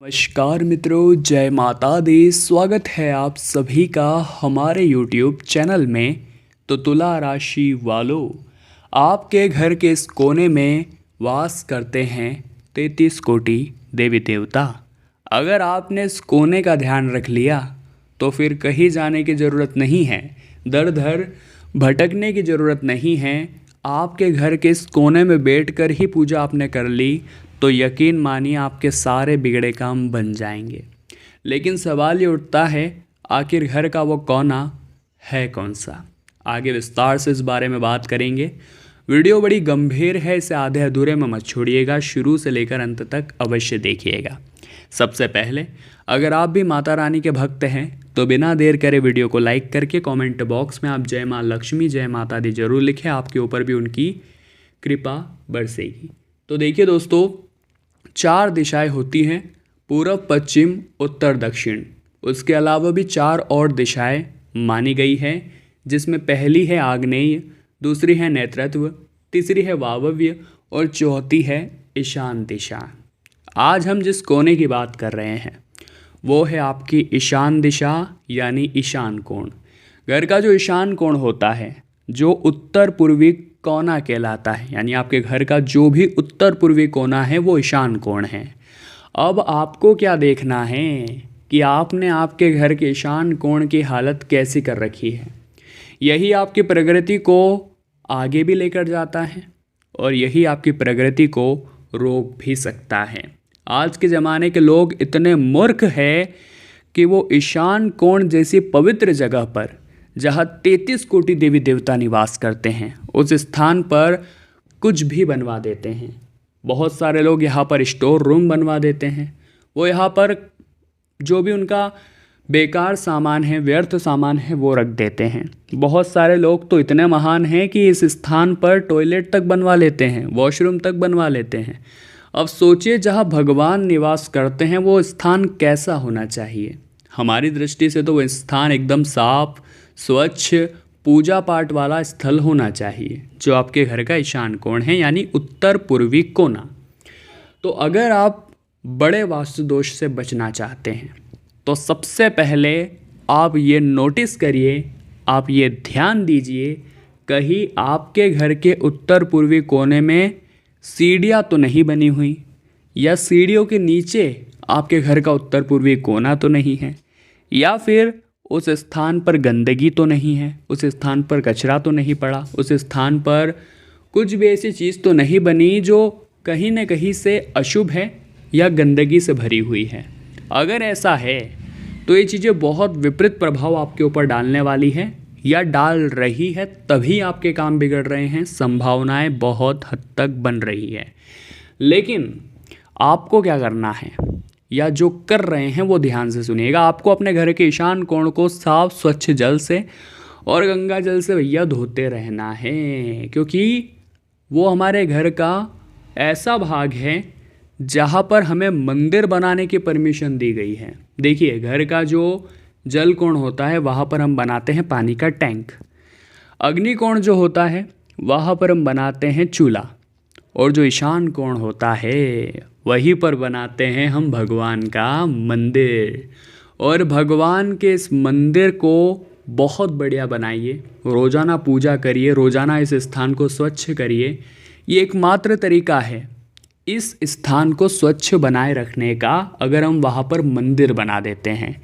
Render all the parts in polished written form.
नमस्कार मित्रों, जय माता दी। स्वागत है आप सभी का हमारे YouTube चैनल में। तो तुला राशि वालों, आपके घर के इस कोने में वास करते हैं 33 कोटि देवी देवता। अगर आपने इस कोने का ध्यान रख लिया तो फिर कहीं जाने की ज़रूरत नहीं है, दर दर भटकने की ज़रूरत नहीं है। आपके घर के इस कोने में बैठकर ही पूजा आपने कर ली तो यकीन मानिए आपके सारे बिगड़े काम बन जाएंगे। लेकिन सवाल ये उठता है, आखिर घर का वो कोना है कौन सा? आगे विस्तार से इस बारे में बात करेंगे। वीडियो बड़ी गंभीर है, इसे आधे अधूरे में मत छोड़िएगा, शुरू से लेकर अंत तक अवश्य देखिएगा। सबसे पहले, अगर आप भी माता रानी के भक्त हैं तो बिना देर करे वीडियो को लाइक करके कमेंट बॉक्स में आप जय माँ लक्ष्मी, जय माता दी जरूर लिखें। आपके ऊपर भी उनकी कृपा बरसेगी। तो देखिए दोस्तों, 4 दिशाएं होती हैं, पूर्व, पश्चिम, उत्तर, दक्षिण। उसके अलावा भी 4 और दिशाएं मानी गई हैं, जिसमें पहली है आग्नेय, दूसरी है नेतृत्व, तीसरी है वायव्य और चौथी है ईशान दिशा। आज हम जिस कोने की बात कर रहे हैं वो है आपकी ईशान दिशा, यानी ईशान कोण। घर का जो ईशान कोण होता है, जो उत्तर पूर्वी कोना कहलाता है, यानी आपके घर का जो भी उत्तर पूर्वी कोना है वो ईशान कोण है। अब आपको क्या देखना है कि आपने आपके घर के ईशान कोण की हालत कैसी कर रखी है। यही आपकी प्रगति को आगे भी लेकर जाता है और यही आपकी प्रगति को रोक भी सकता है। आज के ज़माने के लोग इतने मूर्ख हैं कि वो ईशान कोण जैसी पवित्र जगह पर, जहाँ 33 कोटि देवी देवता निवास करते हैं, उस स्थान पर कुछ भी बनवा देते हैं। बहुत सारे लोग यहाँ पर स्टोर रूम बनवा देते हैं। वो यहाँ पर जो भी उनका बेकार सामान है, व्यर्थ सामान है, वो रख देते हैं। बहुत सारे लोग तो इतने महान हैं कि इस स्थान पर टॉयलेट तक बनवा लेते हैं, वॉशरूम तक बनवा लेते हैं। अब सोचिए, जहाँ भगवान निवास करते हैं वो स्थान कैसा होना चाहिए। हमारी दृष्टि से तो वो स्थान एकदम साफ, स्वच्छ, पूजा पाठ वाला स्थल होना चाहिए, जो आपके घर का ईशान कोण है, यानी उत्तर पूर्वी कोना। तो अगर आप बड़े वास्तु दोष से बचना चाहते हैं तो सबसे पहले आप ये नोटिस करिए, आप ये ध्यान दीजिए, कहीं आपके घर के उत्तर पूर्वी कोने में सीढ़ियाँ तो नहीं बनी हुई, या सीढ़ियों के नीचे आपके घर का उत्तर पूर्वी कोना तो नहीं है, या फिर उस स्थान पर गंदगी तो नहीं है, उस स्थान पर कचरा तो नहीं पड़ा, उस स्थान पर कुछ भी ऐसी चीज़ तो नहीं बनी जो कहीं न कहीं से अशुभ है या गंदगी से भरी हुई है। अगर ऐसा है तो ये चीज़ें बहुत विपरीत प्रभाव आपके ऊपर डालने वाली है या डाल रही है, तभी आपके काम बिगड़ रहे हैं, संभावनाएं बहुत हद तक बन रही है। लेकिन आपको क्या करना है, या जो कर रहे हैं वो ध्यान से सुनिएगा। आपको अपने घर के ईशान कोण को साफ स्वच्छ जल से और गंगा जल से भैया धोते रहना है, क्योंकि वो हमारे घर का ऐसा भाग है जहाँ पर हमें मंदिर बनाने की परमिशन दी गई है। देखिए, घर का जो जल कोण होता है वहाँ पर हम बनाते हैं पानी का टैंक। अग्नि कोण जो होता है वहाँ पर हम बनाते हैं चूल्हा, और जो ईशान कोण होता है वहीं पर बनाते हैं हम भगवान का मंदिर। और भगवान के इस मंदिर को बहुत बढ़िया बनाइए, रोज़ाना पूजा करिए, रोज़ाना इस स्थान को स्वच्छ करिए। ये एकमात्र तरीका है इस स्थान को स्वच्छ बनाए रखने का, अगर हम वहाँ पर मंदिर बना देते हैं।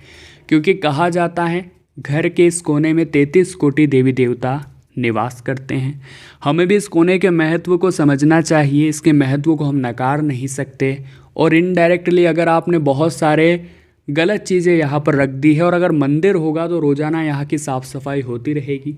क्योंकि कहा जाता है घर के इस कोने में 33 कोटि देवी देवता निवास करते हैं। हमें भी इस कोने के महत्व को समझना चाहिए, इसके महत्व को हम नकार नहीं सकते। और इनडायरेक्टली अगर आपने बहुत सारे गलत चीज़ें यहाँ पर रख दी है, और अगर मंदिर होगा तो रोज़ाना यहाँ की साफ़ सफाई होती रहेगी।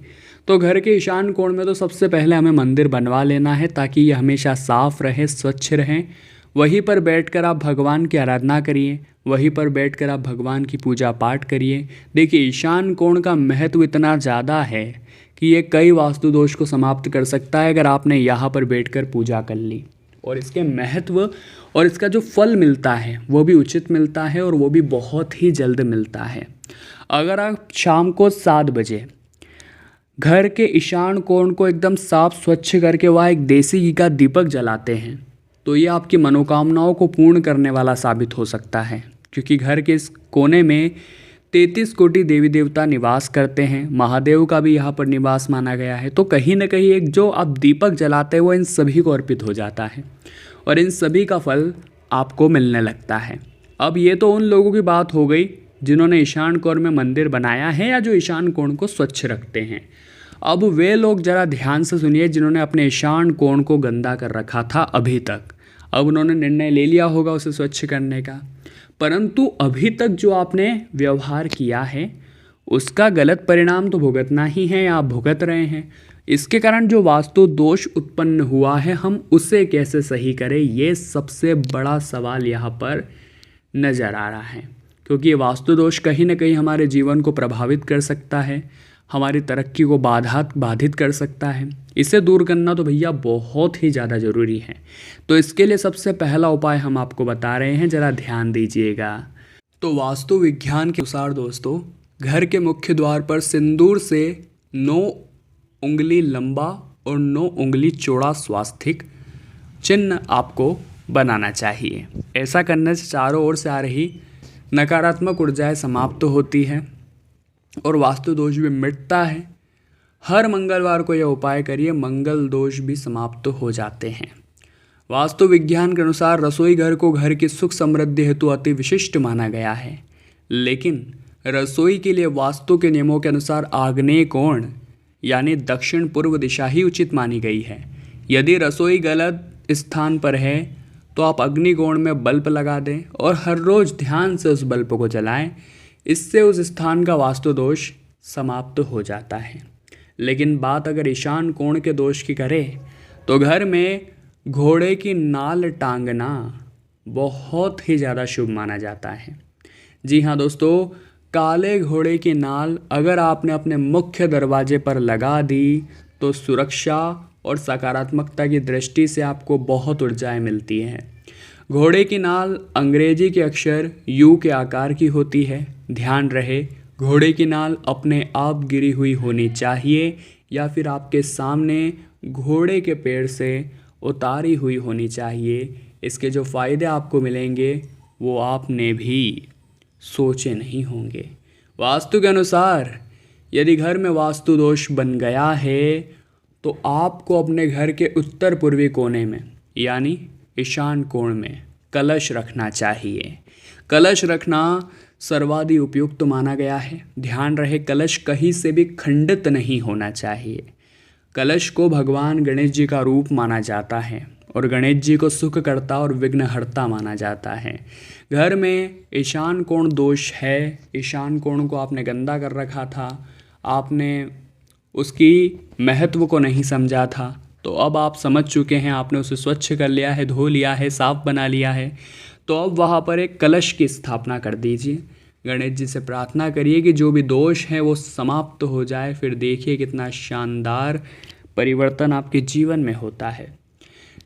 तो घर के ईशान कोण में तो सबसे पहले हमें मंदिर बनवा लेना है, ताकि ये हमेशा साफ़ रहे, स्वच्छ रहें। वहीं पर बैठकर आप भगवान की आराधना करिए, वहीं पर बैठकर आप भगवान की पूजा पाठ करिए। देखिए, ईशान कोण का महत्व इतना ज़्यादा है कि ये कई वास्तु दोष को समाप्त कर सकता है अगर आपने यहाँ पर बैठकर पूजा कर ली। और इसके महत्व और इसका जो फल मिलता है वो भी उचित मिलता है, और वो भी बहुत ही जल्द मिलता है। अगर आप शाम को 7 बजे घर के ईशान कोण को एकदम साफ स्वच्छ करके वहाँ एक देसी घी का दीपक जलाते हैं, तो ये आपकी मनोकामनाओं को पूर्ण करने वाला साबित हो सकता है, क्योंकि घर के इस कोने में 33 कोटि देवी देवता निवास करते हैं। महादेव का भी यहाँ पर निवास माना गया है। तो कहीं ना कहीं एक जो आप दीपक जलाते हैं वो इन सभी को अर्पित हो जाता है और इन सभी का फल आपको मिलने लगता है। अब ये तो उन लोगों की बात हो गई जिन्होंने ईशान कोण में मंदिर बनाया है या जो ईशान कोण को स्वच्छ रखते हैं। अब वे लोग ज़रा ध्यान से सुनिए जिन्होंने अपने ईशान कोण को गंदा कर रखा था अभी तक। अब उन्होंने निर्णय ले लिया होगा उसे स्वच्छ करने का, परंतु अभी तक जो आपने व्यवहार किया है उसका गलत परिणाम तो भुगतना ही है या आप भुगत रहे हैं। इसके कारण जो वास्तु दोष उत्पन्न हुआ है हम उसे कैसे सही करें, ये सबसे बड़ा सवाल यहाँ पर नज़र आ रहा है, क्योंकि ये वास्तु दोष कहीं ना कहीं हमारे जीवन को प्रभावित कर सकता है, हमारी तरक्की को बाधित कर सकता है। इसे दूर करना तो भैया बहुत ही ज़्यादा ज़रूरी है। तो इसके लिए सबसे पहला उपाय हम आपको बता रहे हैं, ज़रा ध्यान दीजिएगा। तो वास्तु विज्ञान के अनुसार दोस्तों, घर के मुख्य द्वार पर सिंदूर से 9 उंगली लंबा और 9 उंगली चौड़ा स्वास्तिक चिन्ह आपको बनाना चाहिए। ऐसा करने से चारों ओर से आ रही नकारात्मक ऊर्जाएं समाप्त होती है और वास्तु दोष भी मिटता है। हर मंगलवार को यह उपाय करिए, मंगल दोष भी समाप्त हो जाते हैं। वास्तु विज्ञान के अनुसार रसोई घर को घर की सुख समृद्धि हेतु अति विशिष्ट माना गया है, लेकिन रसोई के लिए वास्तु के नियमों के अनुसार आग्नेय कोण यानी दक्षिण पूर्व दिशा ही उचित मानी गई है। यदि रसोई गलत स्थान पर है तो आप अग्निकोण में बल्ब लगा दें और हर रोज़ ध्यान से उस बल्ब को जलाएं। इससे उस स्थान का वास्तु दोष समाप्त हो जाता है। लेकिन बात अगर ईशान कोण के दोष की करें तो घर में घोड़े की नाल टांगना बहुत ही ज़्यादा शुभ माना जाता है। जी हाँ दोस्तों, काले घोड़े की नाल अगर आपने अपने मुख्य दरवाजे पर लगा दी तो सुरक्षा और सकारात्मकता की दृष्टि से आपको बहुत ऊर्जाएं मिलती हैं। घोड़े की नाल अंग्रेजी के अक्षर यू के आकार की होती है। ध्यान रहे, घोड़े की नाल अपने आप गिरी हुई होनी चाहिए या फिर आपके सामने घोड़े के पेड़ से उतारी हुई होनी चाहिए। इसके जो फ़ायदे आपको मिलेंगे वो आपने भी सोचे नहीं होंगे। वास्तु के अनुसार यदि घर में वास्तु दोष बन गया है तो आपको अपने घर के उत्तर पूर्वी कोने में यानी ईशान कोण में कलश रखना चाहिए। कलश रखना सर्वाधिक उपयुक्त माना गया है। ध्यान रहे, कलश कहीं से भी खंडित नहीं होना चाहिए। कलश को भगवान गणेश जी का रूप माना जाता है और गणेश जी को सुखकर्ता और विघ्नहर्ता माना जाता है। घर में ईशान कोण दोष है, ईशान कोण को आपने गंदा कर रखा था, आपने उसकी महत्व को नहीं समझा था, तो अब आप समझ चुके हैं, आपने उसे स्वच्छ कर लिया है, धो लिया है, साफ बना लिया है। तो अब वहाँ पर एक कलश की स्थापना कर दीजिए। गणेश जी से प्रार्थना करिए कि जो भी दोष है वो समाप्त हो जाए। फिर देखिए कितना शानदार परिवर्तन आपके जीवन में होता है।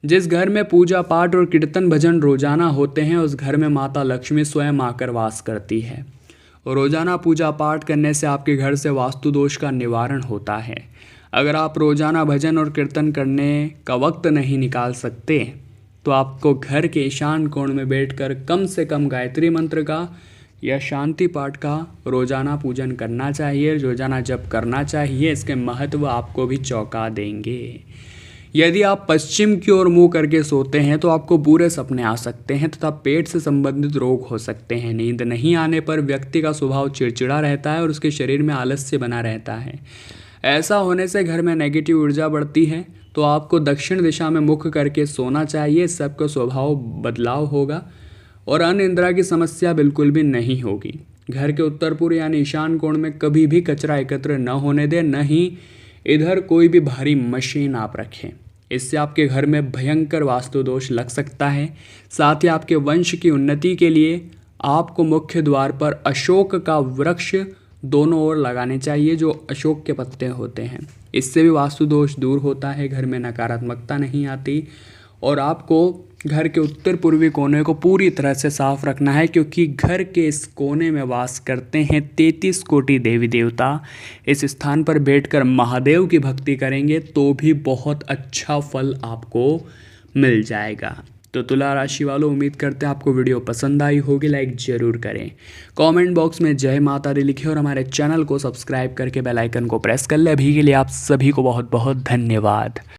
जिस घर में पूजा पाठ और कीर्तन भजन रोजाना होते हैं उस घर में माता लक्ष्मी स्वयं आकर वास करती है। रोजाना पूजा पाठ करने से आपके घर से वास्तु दोष का निवारण होता है। अगर आप रोजाना भजन और कीर्तन करने का वक्त नहीं निकाल सकते तो आपको घर के ईशान कोण में बैठकर कम से कम गायत्री मंत्र का या शांति पाठ का रोजाना पूजन करना चाहिए, रोजाना जप करना चाहिए। इसके महत्व आपको भी चौंका देंगे। यदि आप पश्चिम की ओर मुंह करके सोते हैं तो आपको बुरे सपने आ सकते हैं तथा पेट से संबंधित रोग हो सकते हैं। नींद नहीं आने पर व्यक्ति का स्वभाव चिड़चिड़ा रहता है और उसके शरीर में आलस्य बना रहता है। ऐसा होने से घर में नेगेटिव ऊर्जा बढ़ती है। तो आपको दक्षिण दिशा में मुख करके सोना चाहिए। सबका स्वभाव बदलाव होगा और अनिद्रा की समस्या बिल्कुल भी नहीं होगी। घर के उत्तर पूर्व यानी ईशान कोण में कभी भी कचरा एकत्र न होने दें, न ही इधर कोई भी भारी मशीन आप रखें। इससे आपके घर में भयंकर वास्तु दोष लग सकता है। साथ ही आपके वंश की उन्नति के लिए आपको मुख्य द्वार पर अशोक का वृक्ष दोनों ओर लगाने चाहिए, जो अशोक के पत्ते होते हैं। इससे भी वास्तु दोष दूर होता है, घर में नकारात्मकता नहीं आती। और आपको घर के उत्तर पूर्वी कोने को पूरी तरह से साफ रखना है, क्योंकि घर के इस कोने में वास करते हैं 33 कोटि देवी देवता। इस स्थान पर बैठकर महादेव की भक्ति करेंगे तो भी बहुत अच्छा फल आपको मिल जाएगा। तो तुला राशि वालों, उम्मीद करते हैं आपको वीडियो पसंद आई होगी। लाइक ज़रूर करें, कमेंट बॉक्स में जय माता दी लिखें और हमारे चैनल को सब्सक्राइब करके बेल आइकन को प्रेस कर ले। अभी के लिए आप सभी को बहुत बहुत धन्यवाद।